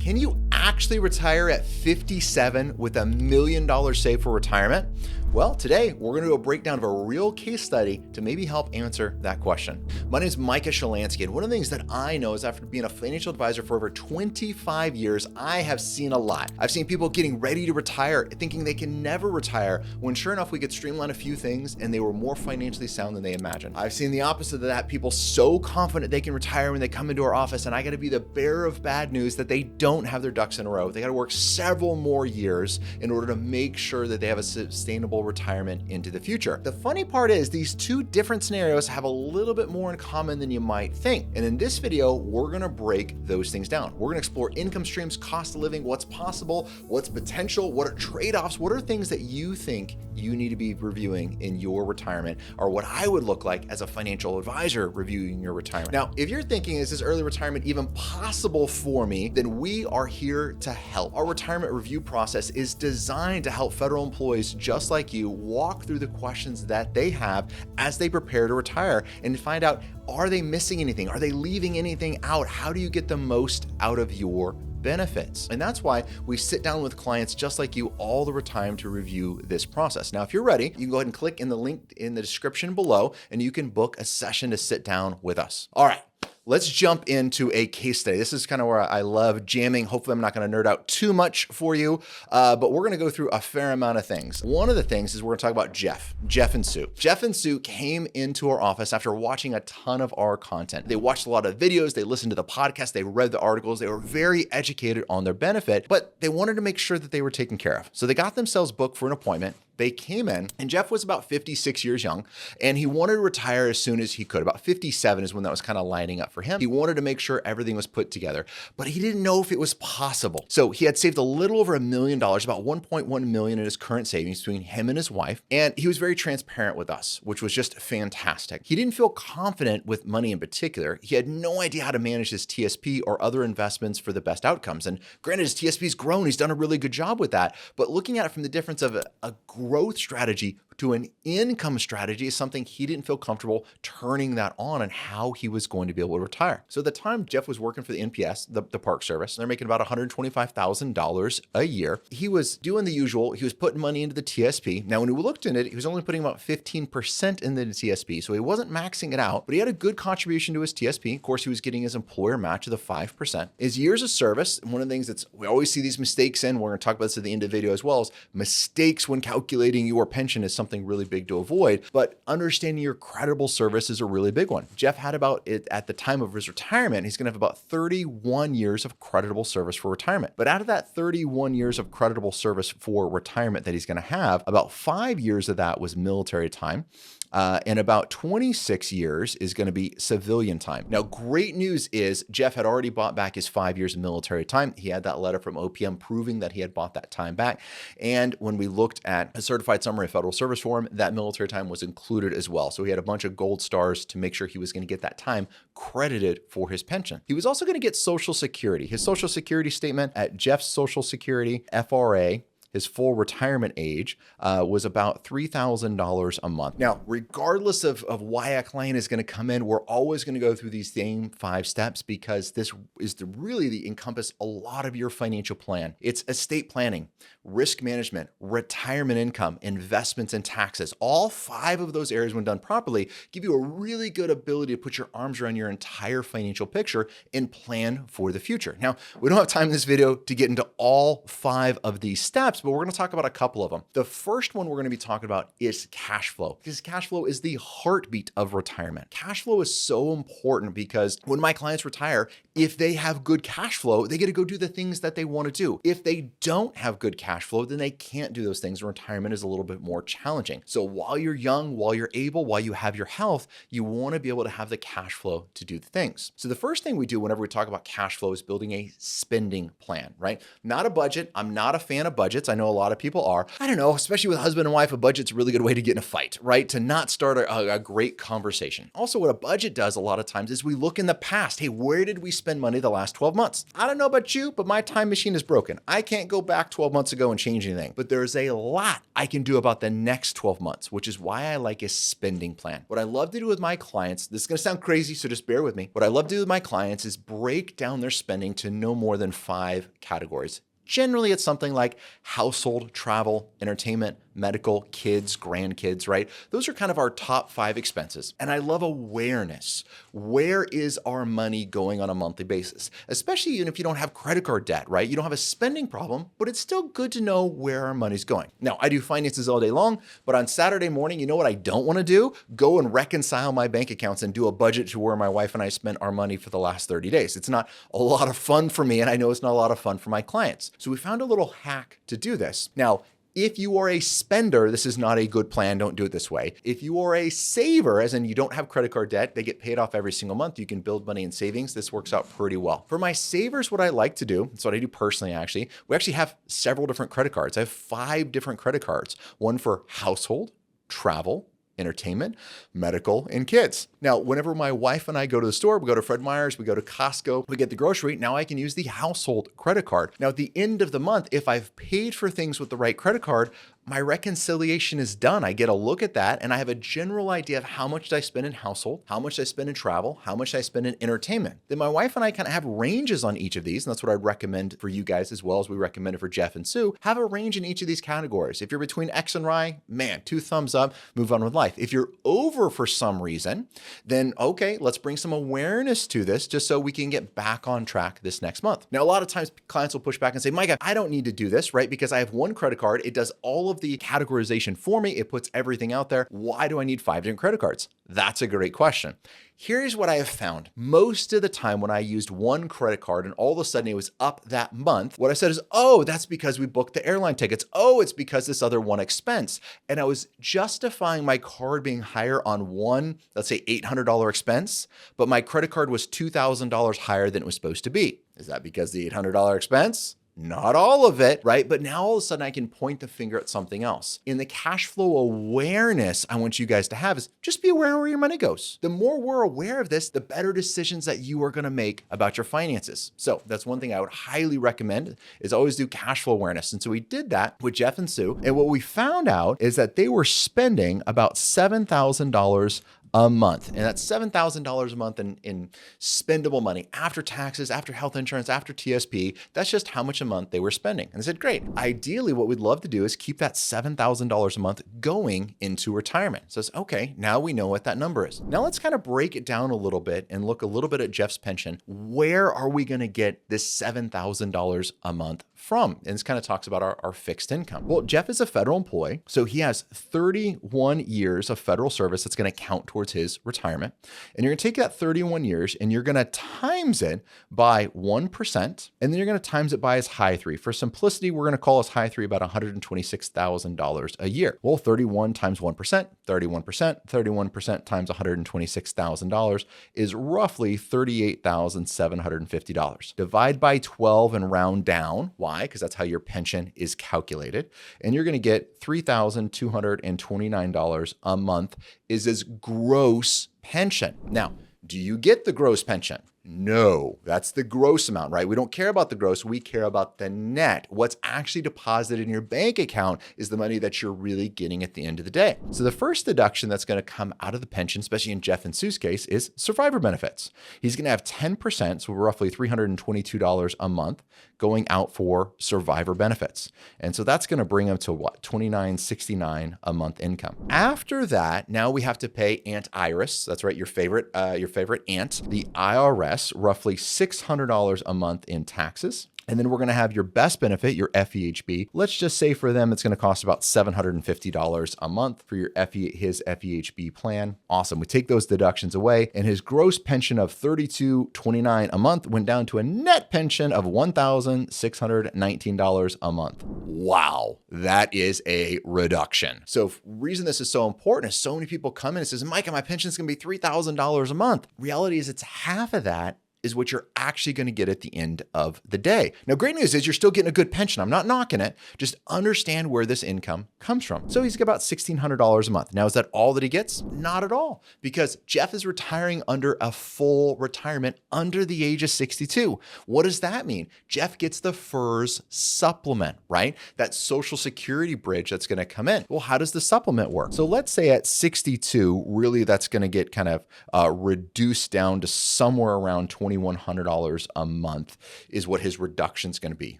Can you actually retire at 57 with $1 million saved for retirement? Well, today we're going to do a breakdown of a real case study to maybe help answer that question. My name is Micah Shalansky, and one of the things that I know is after being a financial advisor for over 25 years, I have seen a lot. I've seen people getting ready to retire, thinking they can never retire, when sure enough, we could streamline a few things and they were more financially sound than they imagined. I've seen the opposite of that, people so confident they can retire when they come into our office, and I got to be the bearer of bad news that they don't have their ducks in a row. They got to work several more years in order to make sure that they have a sustainable retirement into the future. The funny part is these two different scenarios have a little bit more in common than you might think. And in this video, we're going to break those things down. We're going to explore income streams, cost of living, what's possible, what's potential, what are trade-offs, what are things that you think you need to be reviewing in your retirement, or what I would look like as a financial advisor reviewing your retirement. Now, if you're thinking, is this early retirement even possible for me? Then we are here to help. Our retirement review process is designed to help federal employees just like you walk through the questions that they have as they prepare to retire and find out, are they missing anything? Are they leaving anything out? How do you get the most out of your benefits? And that's why we sit down with clients just like you all the time to review this process. Now, if you're ready, you can go ahead and click in the link in the description below and you can book a session to sit down with us. All right. Let's jump into a case study. This is kind of where I love jamming. Hopefully I'm not going to nerd out too much for you, but we're going to go through a fair amount of things. One of the things is we're going to talk about Jeff and Sue. Jeff and Sue came into our office after watching a ton of our content. They watched a lot of videos, they listened to the podcast, they read the articles, they were very educated on their benefit, but they wanted to make sure that they were taken care of. So they got themselves booked for an appointment. They came in, and Jeff was about 56 years young, and he wanted to retire as soon as he could. About 57 is when that was kind of lining up for him. He wanted to make sure everything was put together, but he didn't know if it was possible. So he had saved a little over $1 million, about 1.1 million in his current savings between him and his wife, and he was very transparent with us, which was just fantastic. He didn't feel confident with money in particular. He had no idea how to manage his TSP or other investments for the best outcomes. And granted, his TSP's grown. He's done a really good job with that, but looking at it from the difference of a growth strategy to an income strategy is something he didn't feel comfortable turning that on and how he was going to be able to retire. So at the time Jeff was working for the NPS, the Park Service, they're making about $125,000 a year. He was doing the usual. He was putting money into the TSP. Now, when we looked in it, he was only putting about 15% in the TSP. So he wasn't maxing it out, but he had a good contribution to his TSP. Of course, he was getting his employer match of the 5%. His years of service, one of the things we always see these mistakes in, we're going to talk about this at the end of the video as well, is mistakes when calculating your pension is something really big to avoid, but understanding your credible service is a really big one. Jeff had about it at the time of his retirement, he's going to have about 31 years of creditable service for retirement. But out of that 31 years of creditable service for retirement that he's going to have, about 5 years of that was military time. And about 26 years is going to be civilian time. Now, great news is Jeff had already bought back his 5 years of military time. He had that letter from OPM proving that he had bought that time back. And when we looked at a certified summary of federal service form, that military time was included as well. So he had a bunch of gold stars to make sure he was going to get that time credited for his pension. He was also going to get Social Security. His Social Security statement at Jeff's Social Security FRA, his full retirement age was about $3,000 a month. Now, regardless of why a client is going to come in, we're always going to go through these same 5 steps because this is really encompass a lot of your financial plan. It's estate planning, risk management, retirement income, investments, and taxes. All 5 of those areas, when done properly, give you a really good ability to put your arms around your entire financial picture and plan for the future. Now, we don't have time in this video to get into all 5 of these steps, but we're going to talk about a couple of them. The first one we're going to be talking about is cash flow, because cash flow is the heartbeat of retirement. Cash flow is so important because when my clients retire, if they have good cash flow, they get to go do the things that they want to do. If they don't have good cash flow, then they can't do those things. Retirement is a little bit more challenging. So while you're young, while you're able, while you have your health, you want to be able to have the cash flow to do the things. So the first thing we do whenever we talk about cash flow is building a spending plan, right? Not a budget. I'm not a fan of budgets. I know a lot of people are. I don't know, especially with husband and wife, a budget's a really good way to get in a fight, right? To not start a great conversation. Also, what a budget does a lot of times is we look in the past. Hey, where did we spend money the last 12 months? I don't know about you, but my time machine is broken. I can't go back 12 months ago and change anything, but there's a lot I can do about the next 12 months, which is why I like a spending plan. What I love to do with my clients, this is going to sound crazy, so just bear with me. What I love to do with my clients is break down their spending to no more than 5 categories. Generally, it's something like household, travel, entertainment, medical, kids, grandkids, right? Those are kind of our top 5 expenses. And I love awareness. Where is our money going on a monthly basis? Especially even if you don't have credit card debt, right? You don't have a spending problem, but it's still good to know where our money's going. Now, I do finances all day long, but on Saturday morning, you know what I don't want to do? Go and reconcile my bank accounts and do a budget to where my wife and I spent our money for the last 30 days. It's not a lot of fun for me, and I know it's not a lot of fun for my clients. So we found a little hack to do this. Now, if you are a spender, this is not a good plan. Don't do it this way. If you are a saver, as in you don't have credit card debt, they get paid off every single month. You can build money in savings. This works out pretty well. For my savers, what I like to do, it's what I do personally, actually. We actually have several different credit cards. I have 5 different credit cards. One for household, travel, entertainment, medical, and kids. Now, whenever my wife and I go to the store, we go to Fred Meyer's, we go to Costco, we get the grocery, now I can use the household credit card. Now, at the end of the month, if I've paid for things with the right credit card, my reconciliation is done. I get a look at that and I have a general idea of how much I spend in household, how much I spend in travel, how much I spend in entertainment. Then my wife and I kind of have ranges on each of these. And that's what I'd recommend for you guys as well as we recommend it for Jeff and Sue. Have a range in each of these categories. If you're between X and Y, man, 2 thumbs up, move on with life. If you're over for some reason, then okay, let's bring some awareness to this just so we can get back on track this next month. Now, a lot of times clients will push back and say, Micah, I don't need to do this, right? Because I have one credit card. It does all of the categorization for me. It puts everything out there. Why do I need 5 different credit cards? That's a great question. Here's what I have found. Most of the time when I used one credit card and all of a sudden it was up that month, what I said is, oh, that's because we booked the airline tickets. Oh, it's because this other one expense. And I was justifying my card being higher on one, let's say $800 expense, but my credit card was $2,000 higher than it was supposed to be. Is that because the $800 expense? Not all of it, right? But now all of a sudden I can point the finger at something else. In the cash flow awareness I want you guys to have is just be aware where your money goes. The more we're aware of this, the better decisions that you are going to make about your finances. So that's one thing I would highly recommend is always do cash flow awareness. And so we did that with Jeff and Sue. And what we found out is that they were spending about $7,000 a month. And that's $7,000 a month in spendable money after taxes, after health insurance, after TSP. That's just how much a month they were spending. And I said, great. Ideally, what we'd love to do is keep that $7,000 a month going into retirement. So it's okay. Now we know what that number is. Now let's kind of break it down a little bit and look a little bit at Jeff's pension. Where are we going to get this $7,000 a month from? And this kind of talks about our fixed income. Well, Jeff is a federal employee, so he has 31 years of federal service that's going to count towards his retirement. And you're going to take that 31 years and you're going to times it by 1%, and then you're going to times it by his high 3. For simplicity, we're going to call his high 3 about $126,000 a year. Well, 31 times 1%, 31% times $126,000 is roughly $38,750. Divide by 12 and round down. Why? Because that's how your pension is calculated. And you're going to get $3,229 a month is his gross pension. Now, do you get the gross pension? No, that's the gross amount, right? We don't care about the gross. We care about the net. What's actually deposited in your bank account is the money that you're really getting at the end of the day. So the first deduction that's going to come out of the pension, especially in Jeff and Sue's case, is survivor benefits. He's going to have 10%, so roughly $322 a month going out for survivor benefits. And so that's going to bring him to what? $29.69 a month income. After that, now we have to pay Aunt Iris. That's right, your favorite aunt, the IRS. Roughly $600 a month in taxes. And then we're going to have your best benefit, your FEHB. Let's just say for them, it's going to cost about $750 a month for his FEHB plan. Awesome. We take those deductions away, and his gross pension of $32.29 a month went down to a net pension of $1,619 a month. Wow, that is a reduction. So the reason this is so important is so many people come in and says, Micah, my pension is going to be $3,000 a month. Reality is it's half of that is what you're actually going to get at the end of the day. Now, great news is you're still getting a good pension. I'm not knocking it. Just understand where this income comes from. So he's got about $1,600 a month. Now, is that all that he gets? Not at all, because Jeff is retiring under a full retirement under the age of 62. What does that mean? Jeff gets the FERS supplement, right? That Social Security bridge that's going to come in. Well, how does the supplement work? So let's say at 62, really that's going to get kind of reduced down to somewhere around $2,100 a month is what his reduction is going to be,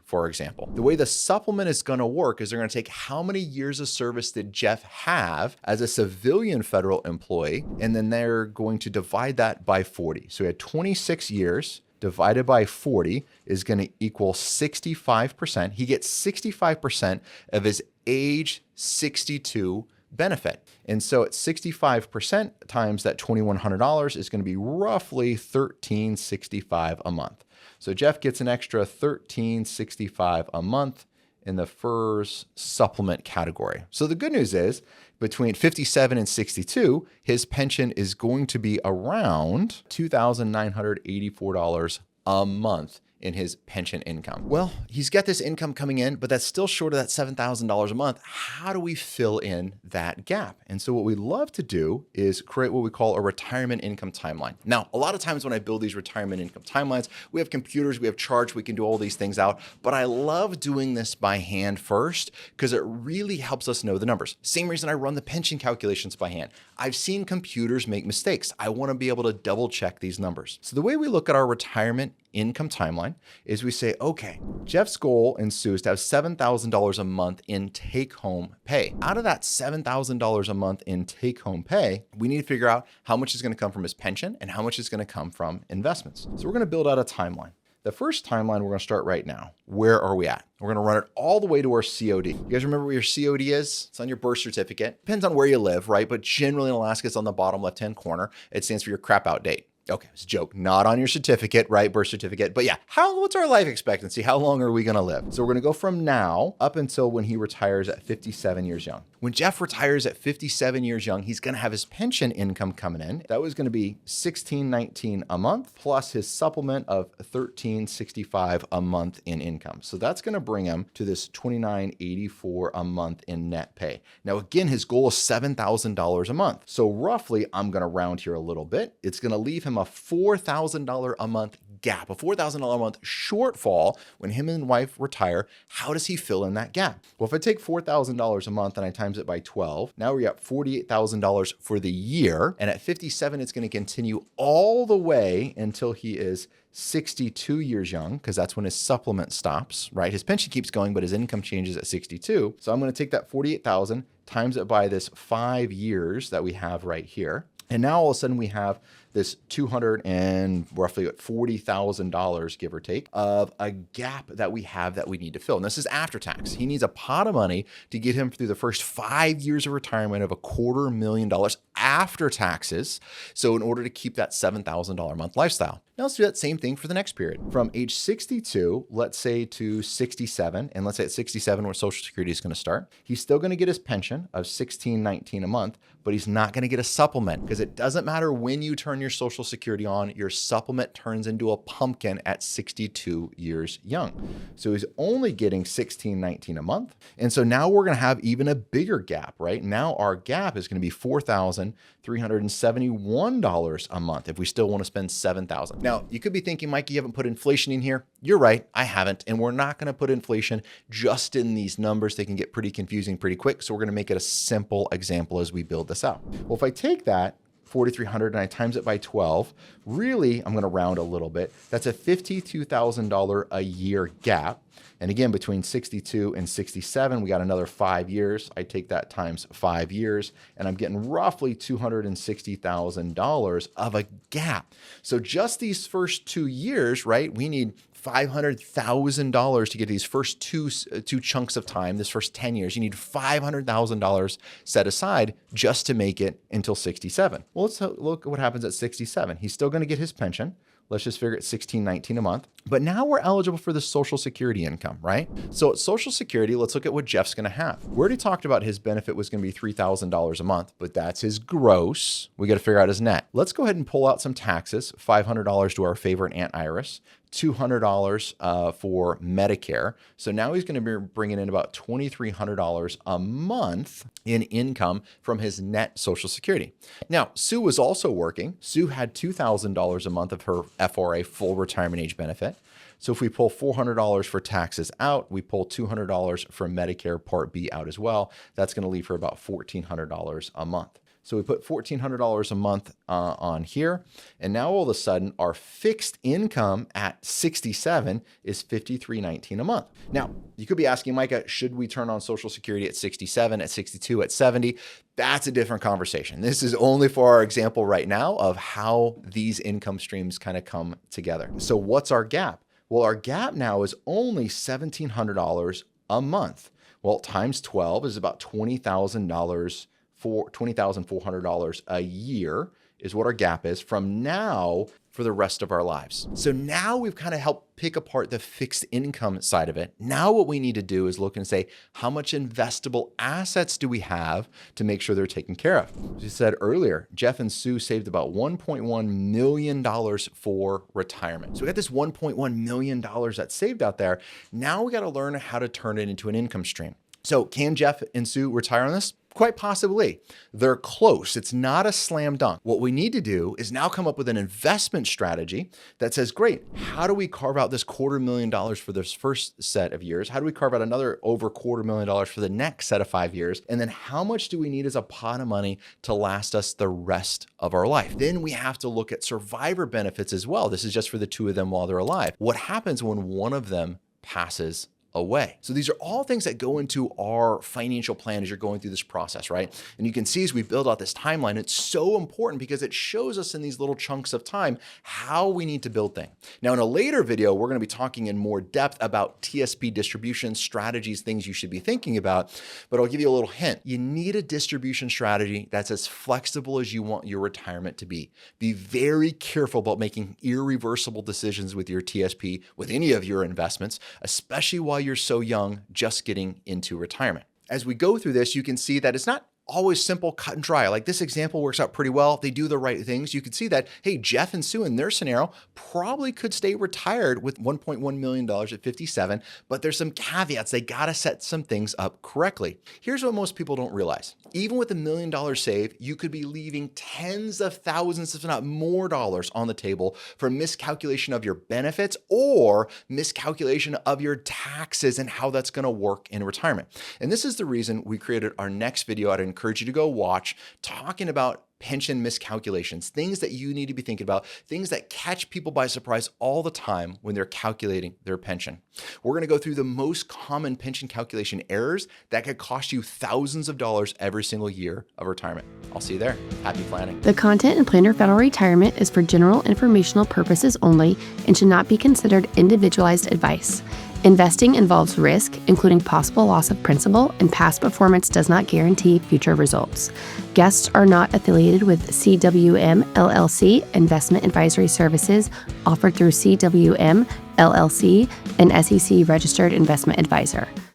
for example. The way the supplement is going to work is they're going to take how many years of service did Jeff have as a civilian federal employee, and then they're going to divide that by 40. So he had 26 years divided by 40 is going to equal 65%. He gets 65% of his age 62 benefit. And so at 65% times that $2,100 is going to be roughly $1,365 a month. So Jeff gets an extra $1,365 a month in the FERS supplement category. So the good news is between 57 and 62, his pension is going to be around $2,984 a month in his pension income. Well, he's got this income coming in, but that's still short of that $7,000 a month. How do we fill in that gap? And so what we love to do is create what we call a retirement income timeline. Now, a lot of times when I build these retirement income timelines, we have computers, we have charts, we can do all these things out, but I love doing this by hand first because it really helps us know the numbers. Same reason I run the pension calculations by hand. I've seen computers make mistakes. I want to be able to double check these numbers. So the way we look at our retirement income timeline is we say, okay, Jeff's goal and Sue's to have $7,000 a month in take-home pay. Out of that $7,000 a month in take-home pay, we need to figure out how much is going to come from his pension and how much is going to come from investments. So we're going to build out a timeline. The first timeline we're going to start right now. Where are we at? We're going to run it all the way to our COD. You guys remember what your COD is? It's on your birth certificate. Depends on where you live, right? But generally in Alaska, it's on the bottom left-hand corner. It stands for your crap out date. Okay, it's a joke, not on your certificate, right? Birth certificate. But yeah, what's our life expectancy? How long are we going to live? So we're going to go from now up until when he retires at 57 years young. When Jeff retires at 57 years young, he's going to have his pension income coming in. That was going to be $1,619 a month plus his supplement of $1,365 a month in income. So that's going to bring him to this $2,984 a month in net pay. Now, again, his goal is $7,000 a month. So roughly, I'm going to round here a little bit. It's going to leave him a $4,000 a month gap, a $4,000 a month shortfall when him and wife retire. How does he fill in that gap? Well, if I take $4,000 a month and I times it by 12, now we're at $48,000 for the year. And at 57, it's going to continue all the way until he is 62 years young, because that's when his supplement stops, right? His pension keeps going, but his income changes at 62. So I'm going to take that 48,000, times it by this 5 years that we have right here. And now all of a sudden we have this $200 and roughly $40,000, give or take, of a gap that we have that we need to fill. And this is after tax. He needs a pot of money to get him through the first 5 years of retirement of $250,000 after taxes. So in order to keep that $7,000 a month lifestyle. Now let's do that same thing for the next period. From age 62, let's say to 67, and let's say at 67 where Social Security is going to start, he's still going to get his pension of $1,619 a month, but he's not going to get a supplement because it doesn't matter when you turn your Social Security on, your supplement turns into a pumpkin at 62 years young. So he's only getting $1,619 a month. And so now we're going to have even a bigger gap, right? Now our gap is going to be $4,371 a month if we still want to spend $7,000. Now, you could be thinking, Mike, you haven't put inflation in here. You're right, I haven't. And we're not going to put inflation just in these numbers. They can get pretty confusing pretty quick. So we're going to make it a simple example as we build this out. Well, if I take that 4,300 and I times it by 12, really, I'm going to round a little bit. That's a $52,000 a year gap. And again, between 62 and 67, we got another 5 years. I take that times 5 years, and I'm getting roughly $260,000 of a gap. So just these first 2 years, right, we need $500,000 to get these first two chunks of time, this first 10 years. You need $500,000 set aside just to make it until 67. Well, let's look at what happens at 67. He's still going to get his pension. Let's just figure it's $16.19 a month. But now we're eligible for the Social Security income, right? So at Social Security, let's look at what Jeff's going to have. We already talked about his benefit was going to be $3,000 a month, but that's his gross. We got to figure out his net. Let's go ahead and pull out some taxes, $500 to our favorite Aunt Iris, $200 for Medicare. So now he's going to be bringing in about $2,300 a month in income from his net Social Security. Now, Sue was also working. Sue had $2,000 a month of her FRA, full retirement age benefit. So if we pull $400 for taxes out, we pull $200 for Medicare Part B out as well. That's going to leave her about $1,400 a month. So we put $1,400 a month on here. And now all of a sudden our fixed income at 67 is $5,319 a month. Now you could be asking, Micah, should we turn on Social Security at 67, at 62, at 70? That's a different conversation. This is only for our example right now of how these income streams kind of come together. So what's our gap? Well, our gap now is only $1,700 a month. Well, times 12 is about $20,000 for $20,400 a year is what our gap is from now for the rest of our lives. So now we've kind of helped pick apart the fixed income side of it. Now what we need to do is look and say, how much investable assets do we have to make sure they're taken care of? As you said earlier, Jeff and Sue saved about $1.1 million for retirement. So we got this $1.1 million that's saved out there. Now we got to learn how to turn it into an income stream. So can Jeff and Sue retire on this? Quite possibly. They're close. It's not a slam dunk. What we need to do is now come up with an investment strategy that says, great, how do we carve out this $250,000 for this first set of years? How do we carve out another over $250,000 for the next set of 5 years? And then how much do we need as a pot of money to last us the rest of our life? Then we have to look at survivor benefits as well. This is just for the two of them while they're alive. What happens when one of them passes away? So these are all things that go into our financial plan as you're going through this process, right? And you can see as we build out this timeline, it's so important because it shows us in these little chunks of time how we need to build things. Now, in a later video, we're going to be talking in more depth about TSP distribution strategies, things you should be thinking about, but I'll give you a little hint. You need a distribution strategy that's as flexible as you want your retirement to be. Be very careful about making irreversible decisions with your TSP, with any of your investments, especially while you're so young, just getting into retirement. As we go through this, you can see that it's not always simple, cut and dry. Like this example works out pretty well. They do the right things. You can see that, hey, Jeff and Sue in their scenario probably could stay retired with $1.1 million at 57, but there's some caveats. They got to set some things up correctly. Here's what most people don't realize. Even with $1 million saved, you could be leaving tens of thousands, if not more dollars on the table for miscalculation of your benefits or miscalculation of your taxes and how that's going to work in retirement. And this is the reason we created our next video. I'd encourage you to go watch, talking about pension miscalculations, things that you need to be thinking about, things that catch people by surprise all the time when they're calculating their pension. We're going to go through the most common pension calculation errors that could cost you thousands of dollars every single year of retirement. I'll see you there. Happy planning. The content in Plan Your Federal Retirement is for general informational purposes only and should not be considered individualized advice. Investing involves risk, including possible loss of principal, and past performance does not guarantee future results. Guests are not affiliated with CWM LLC Investment Advisory Services offered through CWM LLC, an SEC registered investment advisor.